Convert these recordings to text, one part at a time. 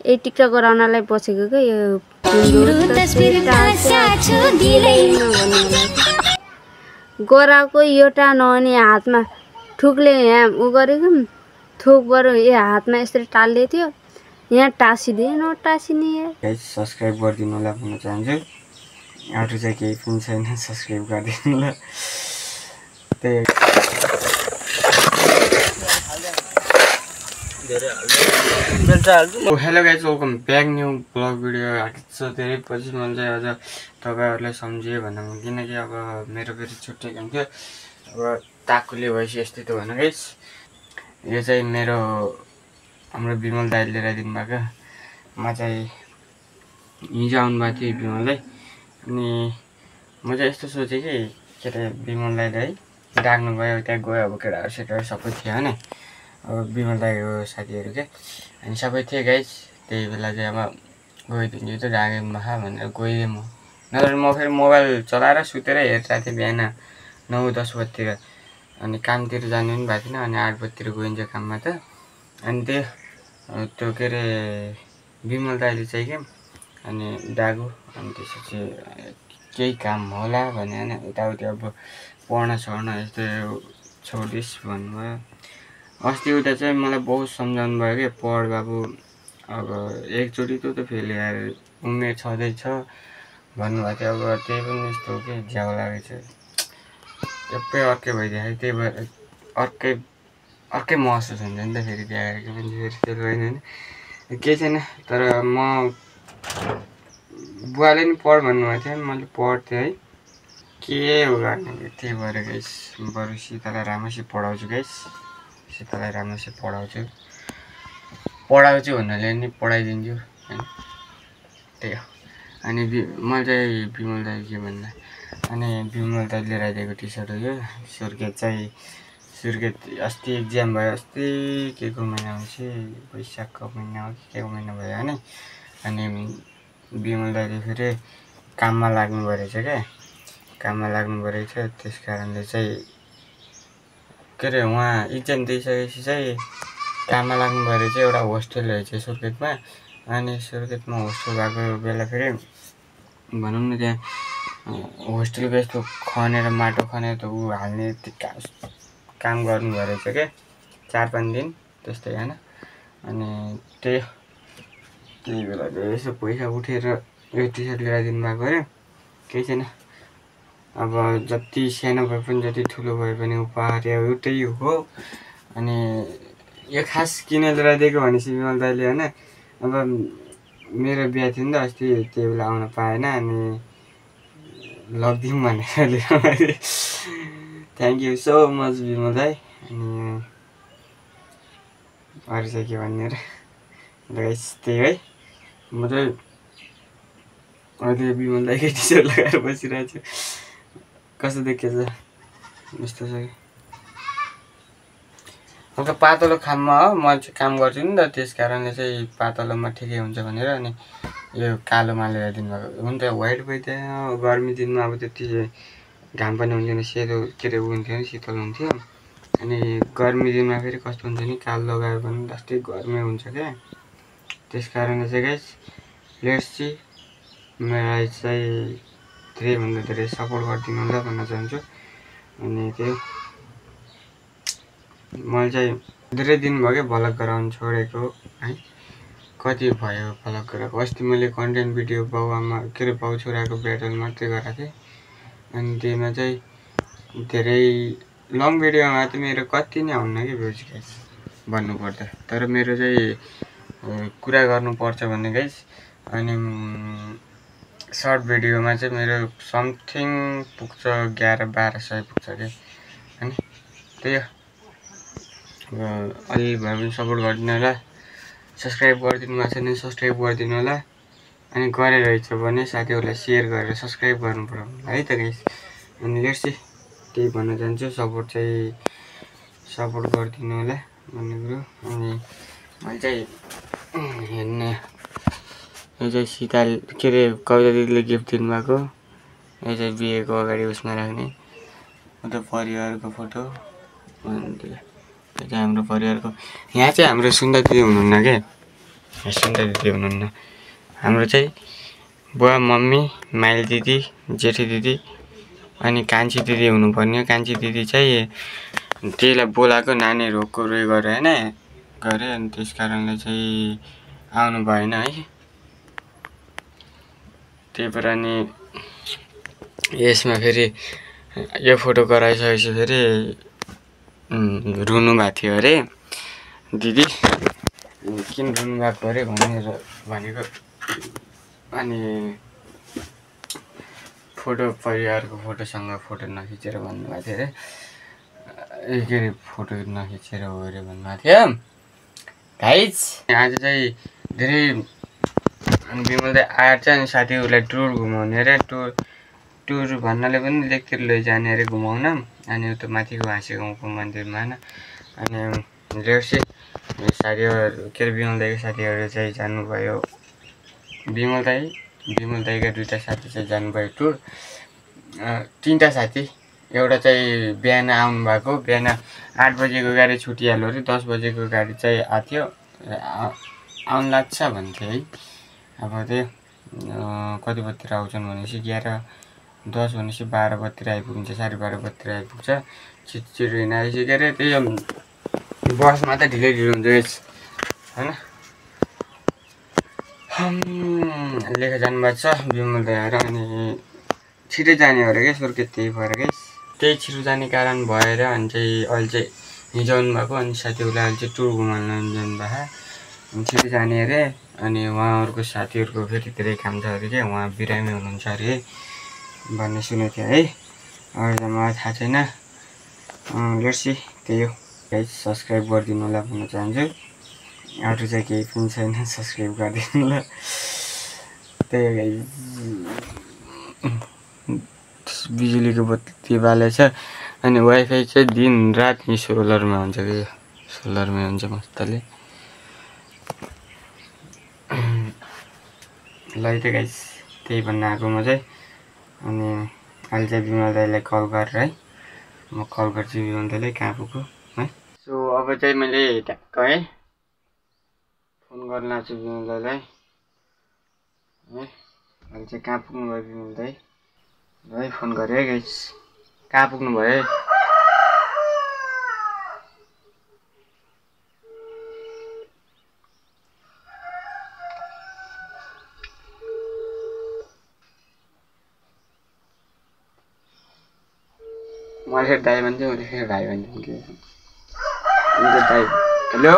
ए TikTok गराउनलाई बसेको के यो गराएको एउटा नहुने हातमा ठुकले यहाँ उ गरेको थोकबाट यो हातमा यसरी टाल्दै थियो यहाँ टाँसिदिएन टाँसिने गाइस सब्स्क्राइब गरिदिनु होला भन्न चाहन्छु अरू चाहिँ केही पनि छैन सब्स्क्राइब गरिदिनु होला त्यही hello guys welcome back new blog video आएको छ धेरै पछि मैले चाहिँ आज तपाईँहरूलाई सम्झेँ भन्दा किनकि अब मेरो फेरि छुट्टै काम थियो अब ताकुले भएपछि यस्तै त भन गाइस यो चाहिँ मेरो हाम्रो विमल दाइले लिएर दिनु भएको म चाहिँ हिजो आउनुभएको थियो विमल दाइ अनि म चाहिँ यस्तो सोचेँ कि के अरे विमल दाइले है डाक्नु गयो त्यहाँ गयो अब केटाहरू सेटाहरू सबै थियो होइन अब विमल दाइको साथीहरू क्या अनि सबै थिएँ गाइस त्यही बेला चाहिँ अब गइदिन्छु त डाके मखा भनेर गइदिएँ म नत्र म फेरि मोबाइल चलाएर सुतेर हेरिरहेको थिएँ बिहान 9-10 बजीतिर अनि कामतिर जानु पनि भएको थिएन अनि 8 बजीतिर गइन्छ काममा त अनि त्यो के अरे विमल दाइले चाहिँ के अनि डागु अनि त्यसपछि केही काम होला भने होइन यताउति अब पढ्न छोड्न यस्तो छोडिस् भन्नुभयो अस्ति उता चाहिँ मलाई बहुत सम्झाउनु भयो कि पढ बाबु अब एकचोटि त फेरि यार उमेर छँदैछ भन्नुभएको थियो अब त्यही पनि यस्तो हो कि झ्याउ लागेको छ सबै अर्कै भइदिएको त्यही भएर अर्कै महसुस हुन्छ नि त फेरि बिहा गरेको पनि फेरि त्यो होइन होइन केही छैन तर म बुवाले नि पढ भन्नुभएको थियो मैले पढ्थेँ है के हो गर्ने त्यही भएर गाइस बरु सीतालाई राम्रोसित पढाउँछु गाइस सीतालाई राम्रोसित पढाउँछु भन्नाले नि पढाइदिन्छु होइन त्यही हो अनि मैले चाहिँ विमल दाइ के भन्दा अनि विमल दाइ लिएर आइदिएको टी सर्ट हो यो सुर्खेत अस्ति एक्जाम भयो अस्ति के को महिना हुन्छ वैशाखको महिना हो कि के को महिना भयो होइन अनि विमल दाइले फेरि काममा लाग्नु रहेछ क्या काममा लाग्नु रहेछ त्यस कारणले चाहिँ के अरे उहाँ इक्जाम दिइसकेपछि चाहिँ काममा लाग्नु रहेछ एउटा होस्टेल रहेछ सुर्खेतमा अनि सुर्खेतमा होस्टेल भएको बेला फेरि भनौँ न त्यहाँ होस्टेलको यस्तो खनेर माटो खनेर त ऊ हाल्ने काम गर्नु रहेछ क्या 4-5 दिन त्यस्तै होइन अनि त्यही बेला चाहिँ यसो पैसा उठेर यो टी सर्ट लिएर दिनु भएको अरे केही छैन अब जति सानो भए पनि जति ठुलो भए पनि उपहार एउटै हो अनि यो खास किन लिएर दिएको भनेपछि विमल दाइले होइन अब मेरो बिहा थियो नि त अस्ति त्यही बेला आउन पाएन अनि लगिदिउँ भनेर लिएर thank you so much Bimal दाइ अनि अरू चाहिँ के भन्ने र गाइस त्यही है म चाहिँ अहिले विमल दाइकै टी सर्ट लगाएर बसिरहेको छु कस्तो देखिएछ यस्तो छ हल्का पातलो खाममा हो म चाहिँ काम गर्छु नि त त्यस कारणले चाहिँ पातलोमा ठिकै हुन्छ भनेर अनि यो कालोमा लिएर दिनुभएको हुन त व्हाइट भइदियो गर्मी दिनमा अब त्यति घाम पनि हुन्थेन सेतो के अरे हुन्थ्यो नि शीतल हुन्थ्यो अनि गर्मी दिनमा फेरि कस्तो हुन्छ नि कालो लगायो भने जस्तै गर्मी हुन्छ क्या त्यस कारणले चाहिँ गाइस लेट्स सी मलाई चाहिँ धेरैभन्दा धेरै सपोर्ट गरिदिनु होला भन्न चाहन्छु अनि त्यो मैले चाहिँ धेरै दिन भयो क्या भ्लग गराउनु छोडेको है कति भयो भ्लग गराएको अस्ति मैले कन्टेन्ट भिडियो बाउआमा के अरे बाउ छोराको ब्याटल मात्रै गराएको थिएँ अनि त्यसमा चाहिँ धेरै लङ भिडियोमा त मेरो कति नै आउन्न कि भ्युज गाइस भन्नुपर्दा तर मेरो चाहिँ कुरा गर्नुपर्छ भने गाइस अनि सर्ट भिडियोमा चाहिँ मेरो समथिङ पुग्छ 11-1200 पुग्छ क्या होइन त्यही हो अलि भए पनि सपोर्ट गरिदिनु होला सब्सक्राइब गरिदिनु भएको छैन सब्सक्राइब गरिदिनु होला अनि गरेरहेछ भने साथीहरूलाई सेयर गरेर सब्सक्राइब गर्नु पर्यो है त गाइस अनि लेट्स सी त्यही भन्न चाहन्छु सपोर्ट गरिदिनु होला भन्ने कुरो अनि मैले चाहिँ हेर्ने यो चाहिँ सीता के अरे कविता दिदीले गिफ्ट दिनुभएको यो चाहिँ बिहेको अगाडि उसमा राख्ने मतलब परिवारको फोटो अनि यो चाहिँ हाम्रो परिवारको यहाँ चाहिँ हाम्रो सुन्दा दिदी हुनुहुन्न क्या सुन्दा दिदी हुनुहुन्न हाम्रो चाहिँ बुवा मम्मी माइली दिदी जेठी दिदी अनि कान्छी दिदी हुनुपर्ने कान्छी दिदी चाहिँ त्यहीलाई बोलाएको नानी रोगको उयो गरे होइन गरे अनि त्यस कारणले चाहिँ आउनु भएन है त्यही भएर अनि यसमा फेरि यो फोटो गराइसकेपछि फेरि रुनु भएको थियो अरे दिदी किन रुनु भएको अरे भनेको अनि फोटो परिवारको फोटोसँग फोटो नखिचेर भन्नुभएको थियो अरे के अरे फोटो नखिचेर हो अरे भन्नुभएको थियो गाइज आज चाहिँ धेरै बिमल दाइ आएर चाहिँ अनि साथीहरूलाई टुर घुमाउने अरे टुर भन्नाले पनि लेकतिर लैजाने अरे घुमाउन अनि उता माथिको हाँसे गाउँको मन्दिरमा होइन अनि देउसी साथीहरू के अरे बिमल दाइको साथीहरू चाहिँ जानुभयो बिमल दाइका दुईवटा साथी चाहिँ जानुभयो टुर 3टा साथी एउटा चाहिँ बिहान आउनु भएको बिहान 8 बजेको गाडी छुटिहाल्यो अरे 10 बजेको गाडी चाहिँ आथ्यो आउनु लाग्छ भन्थ्यो है अब त्यही कति बजीतिर आउँछन् भनेपछि 11:10 भनेपछि 12 बजीतिर आइपुग्छ 12:30 बजीतिर आइपुग्छ छिटो हिँड आइसक्यो अरे त्यही बसमा त ढिलै हुन्छ होइन लेखा जानुभएको छ बिमल दाइ आएर अनि छिटै जाने हो अरे क्या सुर्खेत त्यही भएर क्या त्यही छिटो जाने कारण भएर अनि चाहिँ अहिले चाहिँ हिजो आउनुभएको अनि साथीहरूलाई अहिले चाहिँ टुर घुमाउन जानुभएको अनि छिटो जाने अरे अनि उहाँहरूको साथीहरूको फेरि धेरै काम छ अरे क्या उहाँ बिरामी हुनुहुन्छ अरे भन्ने सुनेको थिएँ है अरू त मलाई थाहा छैन लेट्सी त्यही हो गाइस सब्सक्राइब गरिदिनु होला भन्न चाहन्छु अरू चाहिँ केही पनि छैन सब्सक्राइब गरिदिनु होला त्यही हो गाइस बिजुलीको बत्ती बालेछ अनि वाइफाई चाहिँ दिन रात यी सोलरमा हुन्छ कि सोलरमै हुन्छ मजाले ल त गाइस त्यही भन्न आएको म चाहिँ अनि अहिले चाहिँ बिमल दाइलाई कल गरेर है म कल गर्छु बिमल दाइलाई कहाँ पुग्यो है सो अब चाहिँ मैले ट्याक्क है फोन गर्न लाग्छु बिमल दाइलाई है अहिले चाहिँ कहाँ पुग्नु भयो बिमल दाइ है फोन गरेँ है गाइस कहाँ पुग्नु भयो मैले फेरि दाइ भन्छ मैले फेरि भाइ भन्छ दाइ हेलो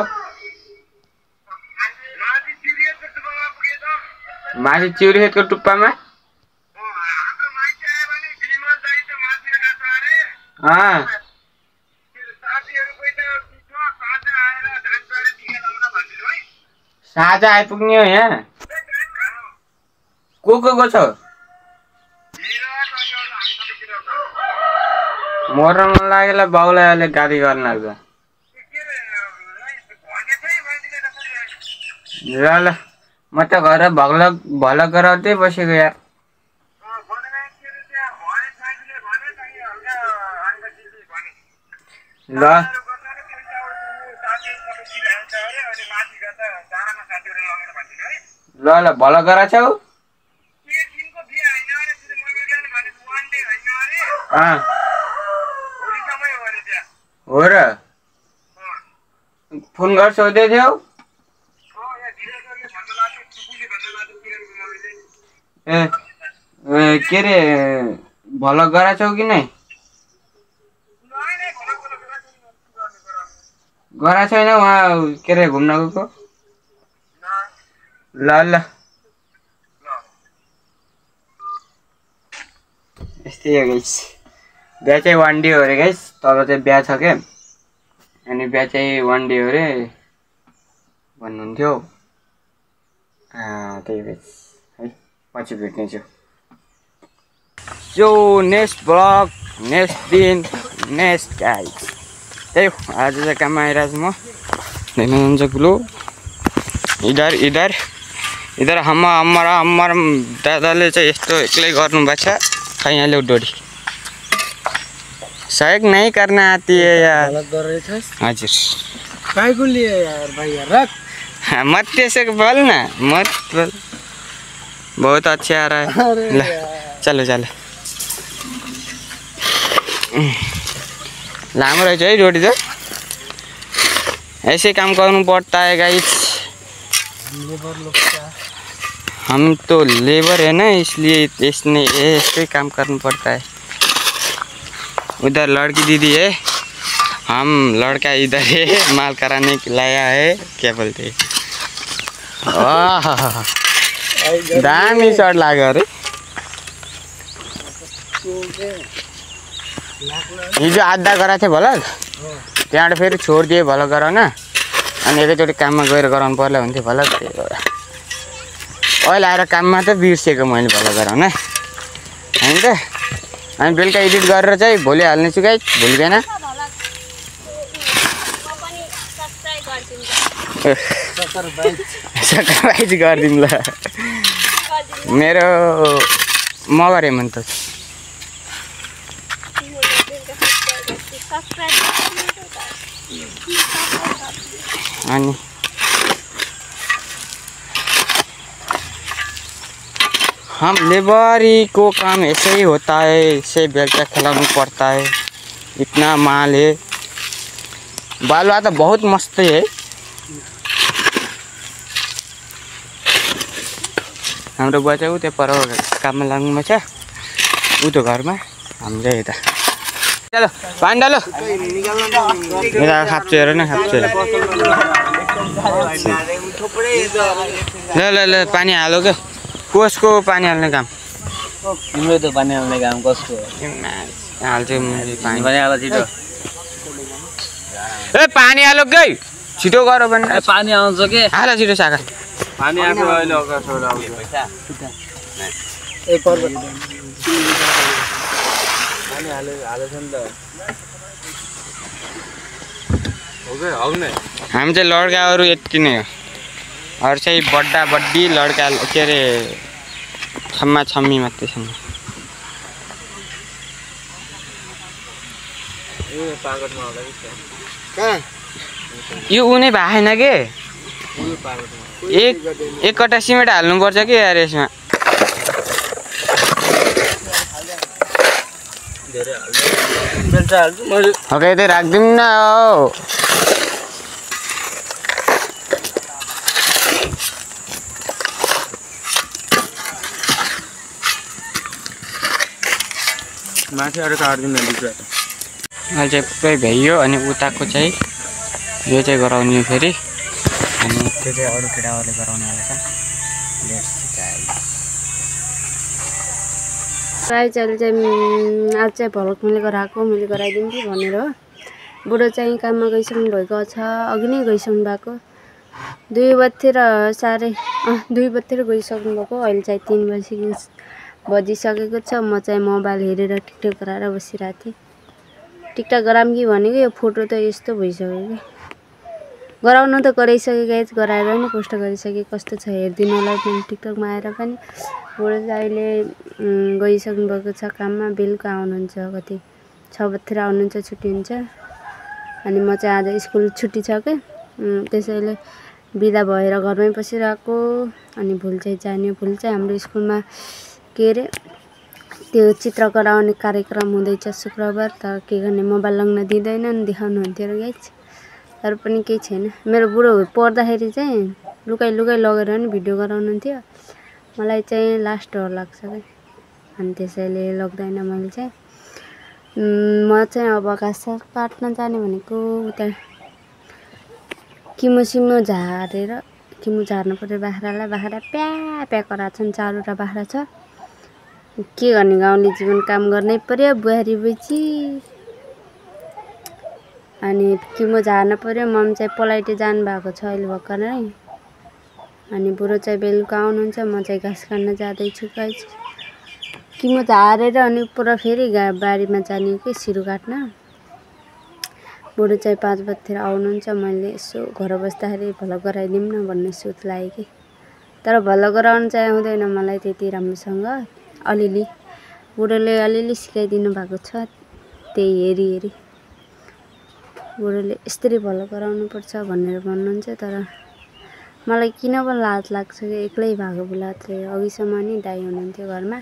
माथि चिउरीखेतको टुप्पामा साझा आइपुग्ने हो यहाँ को छ मर्न मन लागेला बाउलाई अहिले गाली गर्न लाग्छ ल म त घर भल गराउँदै बसेको यार ल ल भल गराछौ हो र फोन गरेर सोध्दै थियौ ए के अरे भल गराछौ कि नै गरा छैन उहाँ के अरे घुम्न गएको ल यस्तै हो गाइस बिहा चाहिँ 1 डे हो अरे गाइस तल चाहिँ बिहा छ क्या अनि बिहा चाहिँ 1 डे हो अरे भन्नुहुन्थ्यो त्यही गाइस है पछि भेट्नेछु सो नेक्स्ट ब्लग नेक्स्ट दिन नेक्स्ट गाइस त्यही हो आज चाहिँ काम आइरहेको छु म देख्नुहुन्छ कुलो इधर हमार दादाले चाहिँ यस्तो एक्लै गर्नुभएको छ खै यहाँ ल्याउ डोरी सहयोग नहीं करना आती है यार गलत कर रहे थे हजुर काय को लिए यार भाई यार रख मत ऐसे बोल ना, मत बोल। बहुत अच्छा आ रहा है। ला, चलो चलो। लामो रहेछ है रोटी तो। ऐसे काम करना पड़ता है गाइस। हम तो लेबर है ना, इसलिए इसने ऐसे काम करना पड़ता है। उधर लड़की दीदी है, हम लड़का इधर है, माल कराने के लाया है। क्या बोलते हैं? दामी सर्ट लाग्यो अरे। हिजो आधा गराएको थियो भलक, त्यहाँबाट फेरि छोडिदिएँ भलक गराउन, अनि एकैचोटि काममा गएर गराउनु पर्ला हुन्थ्यो भलक। अहिले आएर काममा त बिर्सेको मैले भलक गराउन होइन त। अनि बेलुका एडिट गरेर चाहिँ भोलि हाल्नेछु गाइस, भोलि बिहान। सब्सक्राइब गरिदिउँ ल। मेरो मगरे मन त अनि हम लेबरी को काम ऐसे ही होता है, ऐसे बेलचा खिलाना पड़ता है। इतना माल है, बालुवा तो बहुत मस्त है। हाम्रो बुवा चाहिँ उतै पर काममा लाग्नुमा छ, उ त घरमा, हामी चाहिँ यता। चलो पानी डालो, यता खाप्छु हेर न, खाप्छु हेर। ल ल ल पानी हालो के, कसको पानी हाल्ने काम? तिम्रो त पानी हाल्ने काम कसको? हाल्छु पानी। पानी हाल छिटो। ए पानी हालो के, छिटो गर भने। पानी आउँछ के? हाल छिटो सागा। पानी आएको अहिले अगासोड आउँछ। ए पर्वत पानी हालेछ नि त। ओके आउने। हामी चाहिँ लड्काहरू यति नै हो, अरू चाहिँ बड्डा बड्डी लड्का के अरे छम्मा छम्मी मात्रै छन्। यो उनी भएन के, एक कट्टा सिमेन्ट हाल्नुपर्छ कि यार यसमा। ओके यतै राखिदिउँ न हो। माथि अरू काट्दिनु न बिचमा। अहिले चाहिँ पुरै भ्याइयो, अनि उताको चाहिँ यो चाहिँ गराउने फेरि, अनि त्यो चाहिँ अरू केटाहरूले गराउने होला छ। प्रायः चाहिँ आज चाहिँ भलक मैले गराएको, मैले गराइदिन्छु भनेर हो। बुढो चाहिँ काममा गइसक्नु भएको छ, अघि नै गइसक्नु भएको। 2 बजेतिर साढे 2 बजेतिर गइसक्नु भएको। अहिले चाहिँ 3 बजिसकेको छ। म चाहिँ मोबाइल हेरेर टिकटक गराएर बसिरहेको थिएँ। टिकटक गराऊँ कि भनेको, यो फोटो त यस्तो भइसक्यो कि। गराउनु त गराइसकेँ गाइस, गराएर नि पोस्ट गरिसकेँ। कस्तो छ हेरिदिनु होला टिकटकमा आएर पनि। बुढो चाहिँ अहिले गइसक्नु भएको छ काममा। बेलुका आउनुहुन्छ, कति 6 बजेतिर आउनुहुन्छ, छुट्टी हुन्छ। अनि म चाहिँ आज स्कुल छुट्टी छ क्या, त्यसैले बिदा भएर घरमै बसिरहेको। अनि भुल चाहिँ जाने, भुल चाहिँ हाम्रो स्कुलमा के अरे त्यो चित्र गराउने कार्यक्रम हुँदैछ शुक्रबार। तर के गर्ने, मोबाइल लग्न दिँदैनन्, देखाउनुहुन्थ्यो र गाइस। तर पनि केही छैन। मेरो बुढो पढ्दाखेरि चाहिँ लुकाइ लगेर नि भिडियो गराउनुहुन्थ्यो। मलाई चाहिँ लास्ट डर लाग्छ क्या, अनि त्यसैले लग्दैन मैले चाहिँ। म चाहिँ अब घाँस काट्न जाने भनेको, उता किमो झारेर, किमो झार्नु पर्यो बाख्रालाई। बाख्रा प्या प्या कराछन्, 4वटा बाख्रा छ। के गर्ने, गाउँले जीवन काम गर्नै पर्यो, बुहारी भएपछि। अनि किमो झार्नु पर्यो। मम चाहिँ पलाइटे जानु भएको छ अहिले भर्खरै। अनि बुढो चाहिँ बेलुका आउनुहुन्छ, म चाहिँ घाँस काट्न जाँदैछु गाइस। किमो झारेर अनि पुरा फेरि बारीमा जाने कि सिरु काट्न। बुढो चाहिँ 5 बजेतिर आउनुहुन्छ। मैले यसो घर बस्दाखेरि भल गराइदिउँ न भन्ने सोच लाग्यो कि। तर भल गराउन चाहिँ आउँदैन मलाई त्यति राम्रोसँग। अलिअलि बुढोले अलिअलि सिकाइदिनु भएको छ, त्यही हेरी बुढोले यसरी भल गराउनुपर्छ भनेर भन्नुहुन्छ। तर मलाई किन पो लाज लाग्छ कि एक्लै भएको बेला चाहिँ अघिसम्म नि दाइ हुनुहुन्थ्यो घरमा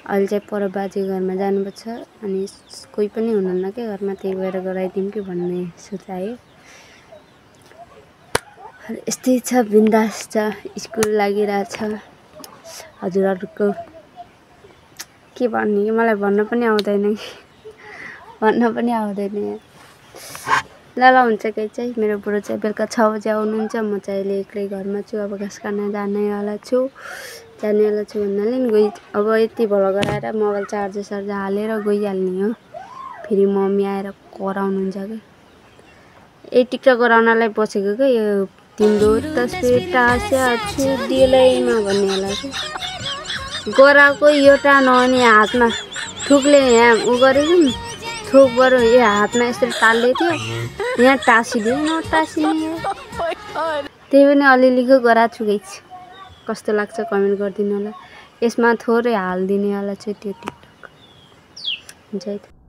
अहिले चाहिँ पर बाजे घरमा जानुपर्छ अनि कोही पनि हुनुहुन्न क्या घरमा त्यही भएर गराइदिउँ कि भन्ने सोच आयो यस्तै छ बिन्दास छ स्कुल लागिरहेछ हजुरहरूको के भन्ने कि मलाई भन्न पनि आउँदैन ल हुन्छ के चाहिँ मेरो बुढो चाहिँ बेलुका 6 बजे आउनुहुन्छ म चाहिँ अहिले एक्लै घरमा छु अब घाँस काट्न जानेवाला छु भन्नाले नि गई अब यति भलो गराएर मोबाइल चार्जर हालेर गइहाल्ने हो फेरि मम्मी आएर कराउनुहुन्छ कि ए टिकटक गराउनलाई बसेको क्या यो तिम्रो तस्बिर टास्या छु दिलैमा भन्नेवाला चाहिँ गराएको एउटा नहुने हातमा ठुकले यहाँ उ गरेको नि थोकबाट यो हातमा यसरी ताल्दै थियो यहाँ टाँसिदियो नटाँसिने त्यही पनि अलिअलिको गराएको छु गाइस कस्तो लाग्छ कमेन्ट गरिदिनु होला यसमा थोरै हालिदिनेवाला छु त्यो टिकटक हुन्छ है त